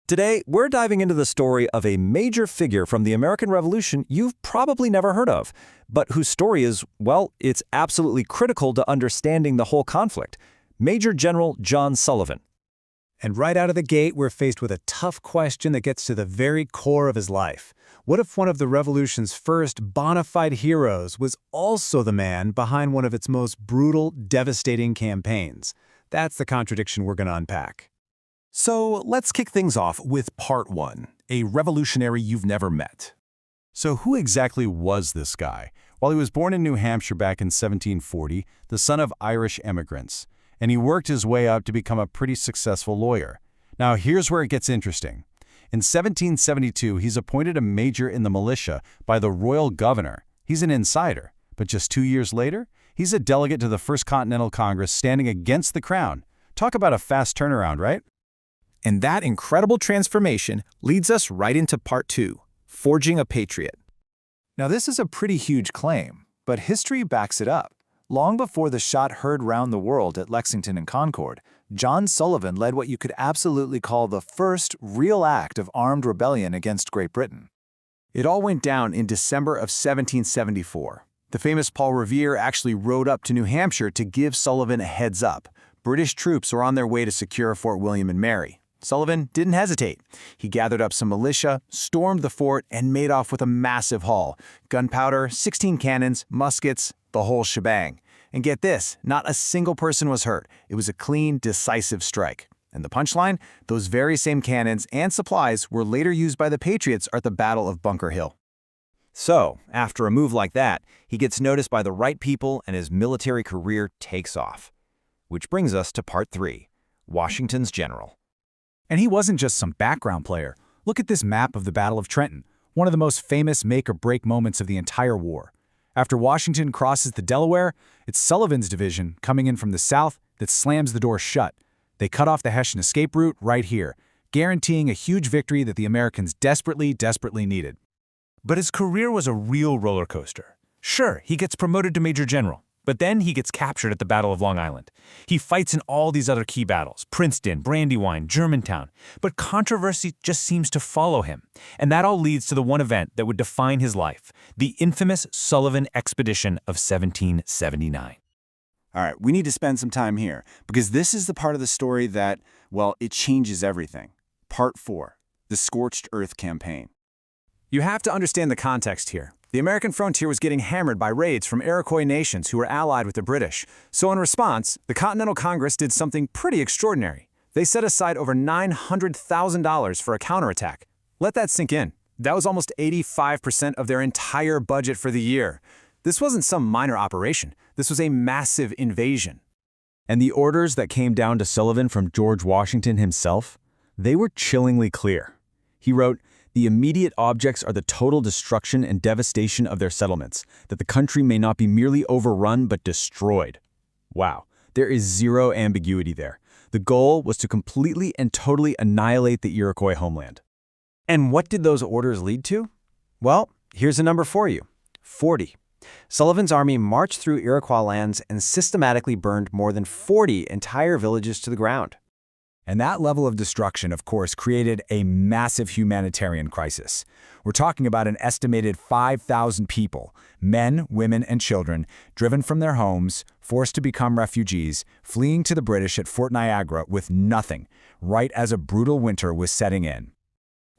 Today, we're diving into the story of a major figure from the American Revolution you've probably never heard of, but whose story is, well, it's absolutely critical to understanding the whole conflict. Major General John Sullivan. And right out of the gate, we're faced with a tough question that gets to the very core of his life. What if one of the Revolution's first bona fide heroes was also the man behind one of its most brutal, devastating campaigns? That's the contradiction we're going to unpack. So let's kick things off with Part 1, a revolutionary you've never met. So who exactly was this guy? Well, he was born in New Hampshire back in 1740, the son of Irish immigrants, and he worked his way up to become a pretty successful lawyer. Now, here's where it gets interesting. In 1772, he's appointed a major in the militia by the royal governor. He's an insider, but just 2 years later, he's a delegate to the First Continental Congress standing against the crown. Talk about a fast turnaround, right? And that incredible transformation leads us right into Part 2, Forging a Patriot. Now this is a pretty huge claim, but history backs it up. Long before the shot heard round the world at Lexington and Concord, John Sullivan led what you could absolutely call the first real act of armed rebellion against Great Britain. It all went down in December of 1774. The famous Paul Revere actually rode up to New Hampshire to give Sullivan a heads up. British troops were on their way to secure Fort William and Mary. Sullivan didn't hesitate. He gathered up some militia, stormed the fort, and made off with a massive haul. Gunpowder, 16 cannons, muskets, the whole shebang. And get this, not a single person was hurt. It was a clean, decisive strike. And the punchline? Those very same cannons and supplies were later used by the Patriots at the Battle of Bunker Hill. So, after a move like that, he gets noticed by the right people and his military career takes off. Which brings us to Part 3, Washington's General. And he wasn't just some background player. Look at this map of the Battle of Trenton, one of the most famous make-or-break moments of the entire war. After Washington crosses the Delaware, it's Sullivan's division coming in from the south that slams the door shut. They cut off the Hessian escape route right here, guaranteeing a huge victory that the Americans desperately needed. But his career was a real roller coaster. Sure, he gets promoted to Major General, but then he gets captured at the Battle of Long Island. He fights in all these other key battles, Princeton, Brandywine, Germantown, but controversy just seems to follow him. And that all leads to the one event that would define his life, the infamous Sullivan Expedition of 1779. All right, we need to spend some time here, because this is the part of the story that, well, it changes everything. Part 4, the Scorched Earth Campaign. You have to understand the context here. The American frontier was getting hammered by raids from Iroquois nations who were allied with the British. So in response, the Continental Congress did something pretty extraordinary. They set aside over $900,000 for a counterattack. Let that sink in. That was almost 85% of their entire budget for the year. This wasn't some minor operation. This was a massive invasion. And the orders that came down to Sullivan from George Washington himself, they were chillingly clear. He wrote, "The immediate objects are the total destruction and devastation of their settlements, that the country may not be merely overrun but destroyed." Wow, there is zero ambiguity there. The goal was to completely and totally annihilate the Iroquois homeland. And what did those orders lead to? Well, here's a number for you, 40. Sullivan's army marched through Iroquois lands and systematically burned more than 40 entire villages to the ground. And that level of destruction, of course, created a massive humanitarian crisis. We're talking about an estimated 5,000 people, men, women, and children, driven from their homes, forced to become refugees, fleeing to the British at Fort Niagara with nothing, right as a brutal winter was setting in.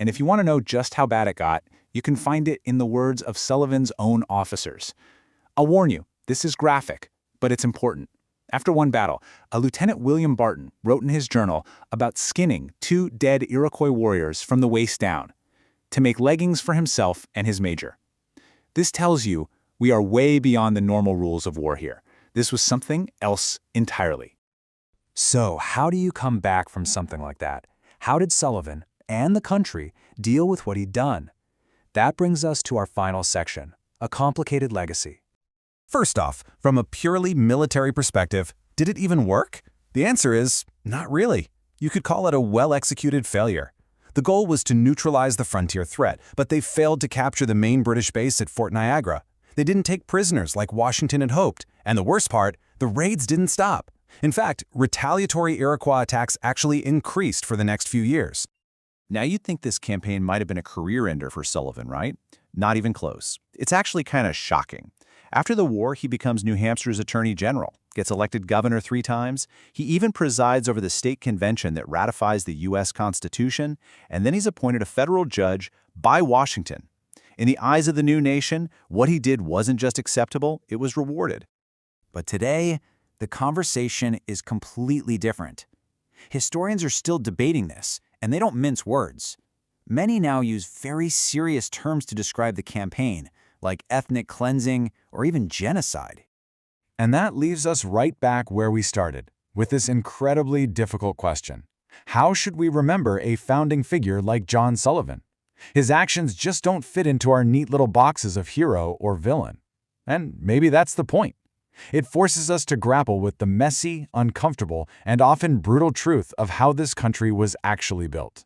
And if you want to know just how bad it got, you can find it in the words of Sullivan's own officers. I'll warn you, this is graphic, but it's important. After one battle, a Lieutenant William Barton wrote in his journal about skinning 2 dead Iroquois warriors from the waist down to make leggings for himself and his major. This tells you we are way beyond the normal rules of war here. This was something else entirely. So how do you come back from something like that? How did Sullivan and the country deal with what he'd done? That brings us to our final section, a complicated legacy. First off, from a purely military perspective, did it even work? The answer is, not really. You could call it a well-executed failure. The goal was to neutralize the frontier threat, but they failed to capture the main British base at Fort Niagara. They didn't take prisoners like Washington had hoped, and the worst part, the raids didn't stop. In fact, retaliatory Iroquois attacks actually increased for the next few years. Now you'd think this campaign might have been a career ender for Sullivan, right? Not even close. It's actually kind of shocking. After the war, he becomes New Hampshire's Attorney General, gets elected governor 3 times, he even presides over the state convention that ratifies the U.S. Constitution, and then he's appointed a federal judge by Washington. In the eyes of the new nation, what he did wasn't just acceptable, it was rewarded. But today, the conversation is completely different. Historians are still debating this, and they don't mince words. Many now use very serious terms to describe the campaign, like ethnic cleansing or even genocide. And that leaves us right back where we started, with this incredibly difficult question. How should we remember a founding figure like John Sullivan? His actions just don't fit into our neat little boxes of hero or villain. And maybe that's the point. It forces us to grapple with the messy, uncomfortable, and often brutal truth of how this country was actually built.